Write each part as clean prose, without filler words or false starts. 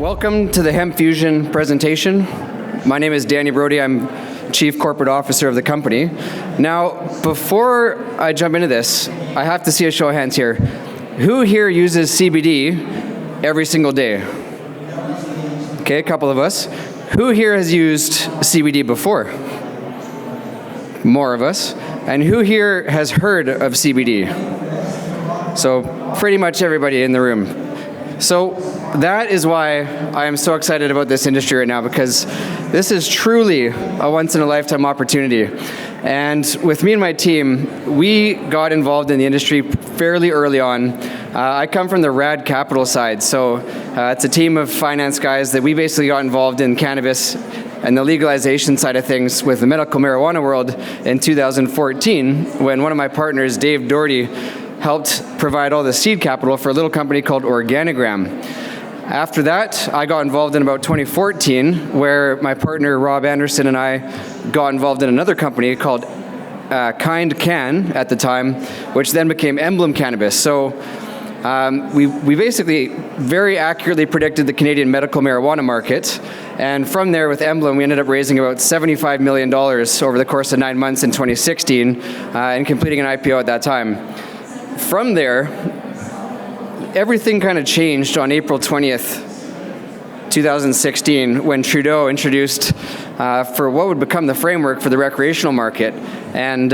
Welcome to the HempFusion presentation. My name is Brody. I'm Chief Corporate Officer of the company. Now, before I jump into this, I have to see a show of hands here. Who here uses CBD every single day? Okay, a couple of us. Who here has used CBD before? More of us. And who here has heard of CBD? So pretty much everybody in the room. So that is why I am so excited about this industry right now, because this is truly a once-in-a-lifetime opportunity. And with me and my team, we got involved in the industry fairly early on. I come from the RAD Capital side, so it's a team of finance guys that we basically got involved in cannabis and the legalization side of things with the medical marijuana world in 2014, when one of my partners, Dave Doherty, helped provide all the seed capital for a little company called Organigram. After that, I got involved in about 2014, where my partner Rob Anderson and I got involved in another company called Kind Can at the time, which then became Emblem Cannabis. So we basically very accurately predicted the Canadian medical marijuana market. And from there, with Emblem, we ended up raising about $75 million over the course of 9 months in 2016 and completing an IPO at that time. From there, everything kind of changed on April 20th, 2016, when Trudeau introduced for what would become the framework for the recreational market. And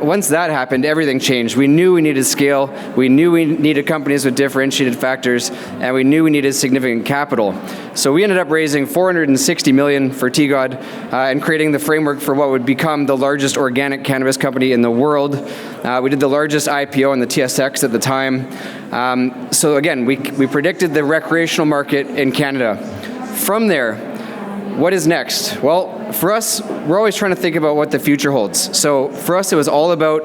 once that happened, everything changed. We knew we needed scale, we knew we needed companies with differentiated factors, and we knew we needed significant capital. So we ended up raising $460 million for TGOD and creating the framework for what would become the largest organic cannabis company in the world. We did the largest IPO on the TSX at the time. So again, we predicted the recreational market in Canada. From there, what is next? Well, for us, we're always trying to think about what the future holds. So for us, it was all about,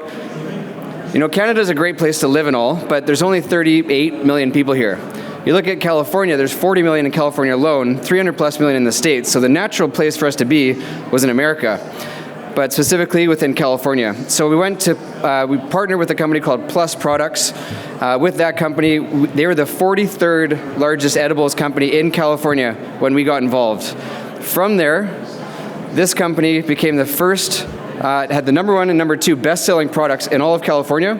Canada's a great place to live and all, but there's only 38 million people here. You look at California, there's 40 million in California alone, 300 plus million in the States. So the natural place for us to be was in America, but specifically within California. So we partnered with a company called Plus Products. With that company, they were the 43rd largest edibles company in California when we got involved. From there, this company became the first, had the number 1 and number 2 best-selling products in all of California,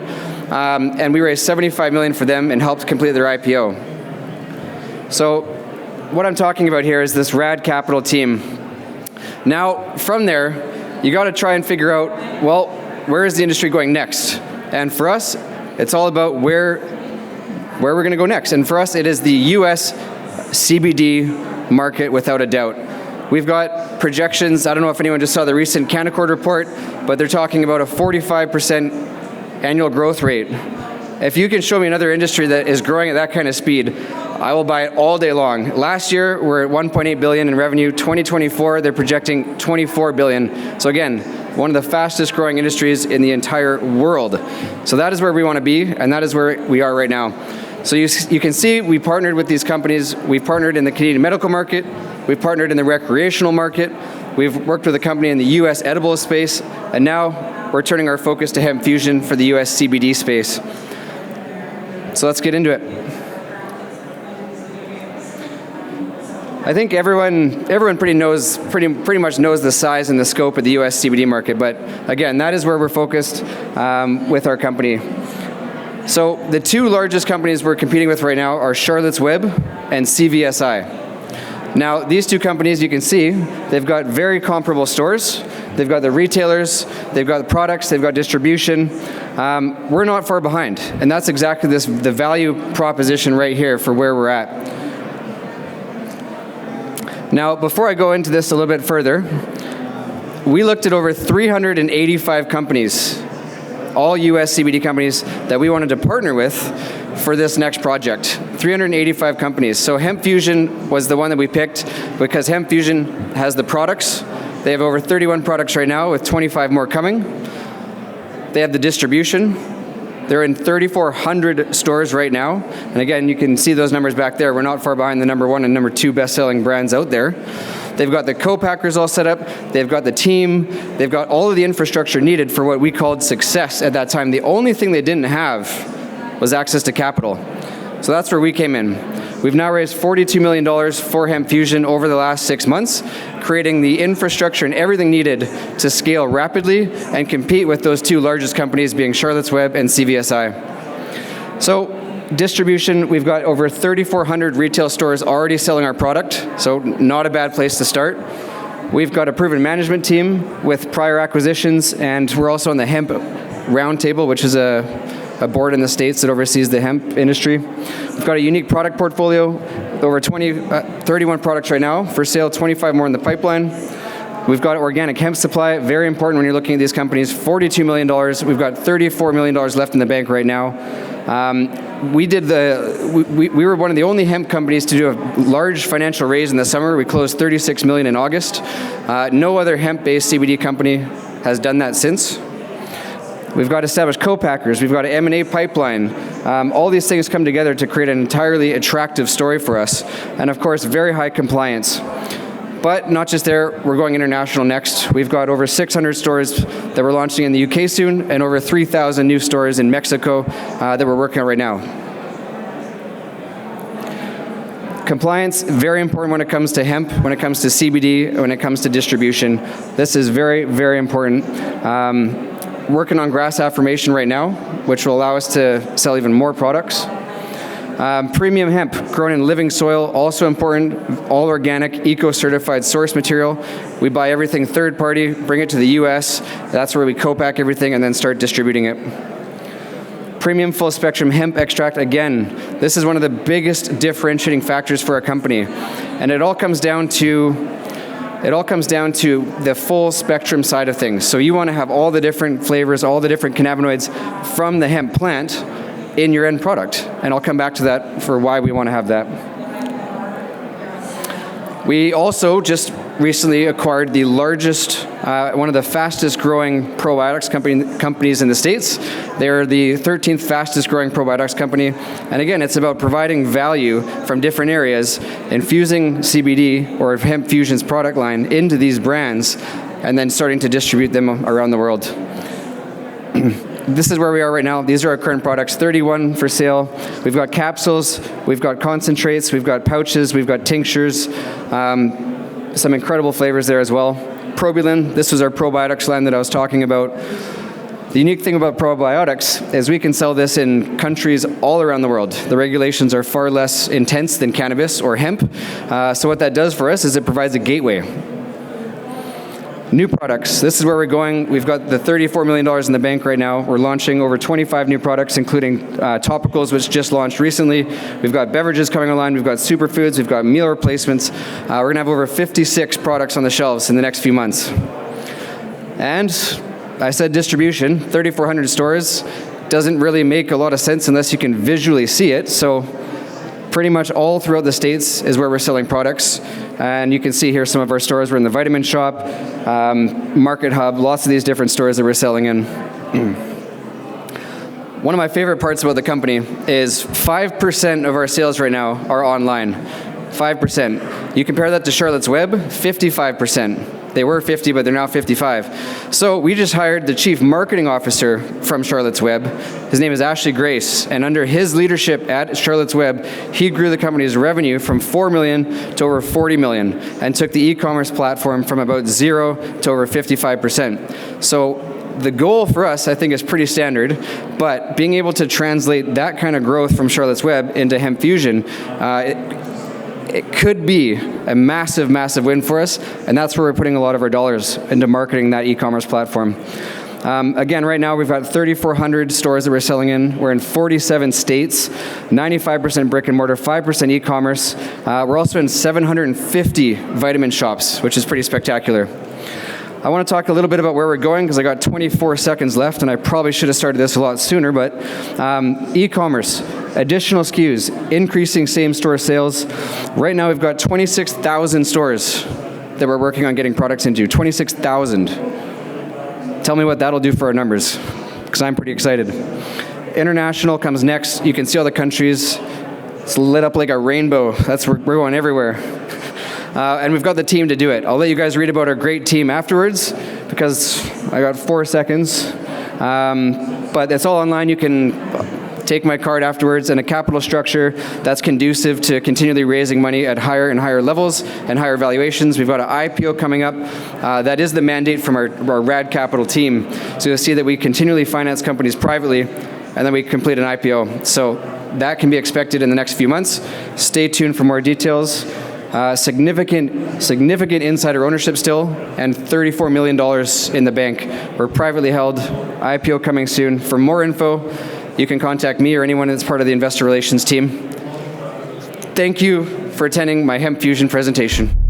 and we raised $75 million for them and helped complete their IPO. So what I'm talking about here is this RAD Capital team. Now, from there, you got to try and figure out, well, where is the industry going next? And for us, it's all about where we're going to go next. And for us, it is the U.S. CBD market, without a doubt. We've got projections. I don't know if anyone just saw the recent Canaccord report, but they're talking about a 45% annual growth rate. If you can show me another industry that is growing at that kind of speed, I will buy it all day long. Last year, we're at $1.8 billion in revenue. 2024, they're projecting $24 billion. So again, one of the fastest growing industries in the entire world. So that is where we want to be, and that is where we are right now. So you can see we partnered with these companies. We've partnered in the Canadian medical market. We've partnered in the recreational market. We've worked with a company in the U.S. edibles space. And now we're turning our focus to HempFusion for the U.S. CBD space. So let's get into it. I think everyone pretty much knows the size and the scope of the U.S. CBD market. But again, that is where we're focused with our company. So the 2 largest companies we're competing with right now are Charlotte's Web and CVSI. Now, these 2 companies, you can see, they've got very comparable stores. They've got the retailers, they've got the products, they've got distribution. We're not far behind, and that's exactly the value proposition right here for where we're at. Now, before I go into this a little bit further, we looked at over 385 companies, all U.S. CBD companies that we wanted to partner with for this next project. 385 companies. So HempFusion was the one that we picked because HempFusion has the products. They have over 31 products right now with 25 more coming. They have the distribution. They're in 3,400 stores right now. And again, you can see those numbers back there. We're not far behind the number 1 and number 2 best-selling brands out there. They've got the co-packers all set up. They've got the team. They've got all of the infrastructure needed for what we called success at that time. The only thing they didn't have was access to capital. So that's where we came in. We've now raised $42 million for HempFusion over the last 6 months, creating the infrastructure and everything needed to scale rapidly and compete with those two largest companies being Charlotte's Web and CVSI. So distribution, we've got over 3,400 retail stores already selling our product, so not a bad place to start. We've got a proven management team with prior acquisitions, and we're also on the Hemp Roundtable, which is a board in the States that oversees the hemp industry. We've got a unique product portfolio, over 31 products right now for sale, 25 more in the pipeline. We've got organic hemp supply, very important when you're looking at these companies, $42 million. We've got $34 million left in the bank right now. We were one of the only hemp companies to do a large financial raise in the summer. We closed $36 million in August. No other hemp-based CBD company has done that since. We've got established co-packers. We've got an M&A pipeline. All these things come together to create an entirely attractive story for us. And of course, very high compliance. But not just there, we're going international next. We've got over 600 stores that we're launching in the UK soon, and over 3,000 new stores in Mexico that we're working on right now. Compliance, very important when it comes to hemp, when it comes to CBD, when it comes to distribution. This is very, very important. Working on grass affirmation right now, which will allow us to sell even more products. Premium hemp grown in living soil, also important, all organic, eco-certified source material. We buy everything third party, bring it to the US. That's where we co-pack everything and then start distributing it. Premium full spectrum hemp extract, again, this is one of the biggest differentiating factors for our company. And it all comes down to the full spectrum side of things. So you want to have all the different flavors, all the different cannabinoids from the hemp plant in your end product. And I'll come back to that for why we want to have that. We also just recently acquired the largest, one of the fastest growing probiotics companies in the States. They're the 13th fastest growing probiotics company. And again, it's about providing value from different areas, infusing CBD or HempFusion's product line into these brands, and then starting to distribute them around the world. This is where we are right now. These are our current products, 31 for sale. We've got capsules, we've got concentrates, we've got pouches, we've got tinctures, some incredible flavors there as well. Probulin, this was our probiotics line that I was talking about. The unique thing about probiotics is we can sell this in countries all around the world. The regulations are far less intense than cannabis or hemp. So what that does for us is it provides a gateway. New products. This is where we're going. We've got the $34 million in the bank right now. We're launching over 25 new products, including topicals, which just launched recently. We've got beverages coming online. We've got superfoods. We've got meal replacements. We're going to have over 56 products on the shelves in the next few months. And I said distribution, 3,400 stores. Doesn't really make a lot of sense unless you can visually see it. So pretty much all throughout the States is where we're selling products. And you can see here some of our stores. We're in the Vitamin Shop, Market Hub, lots of these different stores that we're selling in. One of my favorite parts about the company is 5% of our sales right now are online. 5%. You compare that to Charlotte's Web, 55%. They were 50, but they're now 55. So we just hired the chief marketing officer from Charlotte's Web. His name is Ashley Grace, and under his leadership at Charlotte's Web, he grew the company's revenue from $4 million to over $40 million, and took the e-commerce platform from about 0 to over 55%. So the goal for us, I think, is pretty standard, but being able to translate that kind of growth from Charlotte's Web into HempFusion, it could be a massive, massive win for us, and that's where we're putting a lot of our dollars into marketing that e-commerce platform. Again, right now we've got 3,400 stores that we're selling in. We're in 47 states, 95% brick and mortar, 5% e-commerce. We're also in 750 vitamin shops, which is pretty spectacular. I want to talk a little bit about where we're going because I got 24 seconds left, and I probably should have started this a lot sooner, but e-commerce, additional SKUs, increasing same-store sales. Right now we've got 26,000 stores that we're working on getting products into, 26,000. Tell me what that'll do for our numbers, because I'm pretty excited. International comes next. You can see all the countries. It's lit up like a rainbow. We're going everywhere. And we've got the team to do it. I'll let you guys read about our great team afterwards because I got 4 seconds. But it's all online. You can take my card afterwards, and a capital structure that's conducive to continually raising money at higher and higher levels and higher valuations. We've got an IPO coming up. That is the mandate from our RAD Capital team. So you'll see that we continually finance companies privately, and then we complete an IPO. So that can be expected in the next few months. Stay tuned for more details. Significant insider ownership still, and $34 million in the bank. We're privately held, IPO coming soon. For more info, you can contact me or anyone that's part of the investor relations team. Thank you for attending my HempFusion presentation.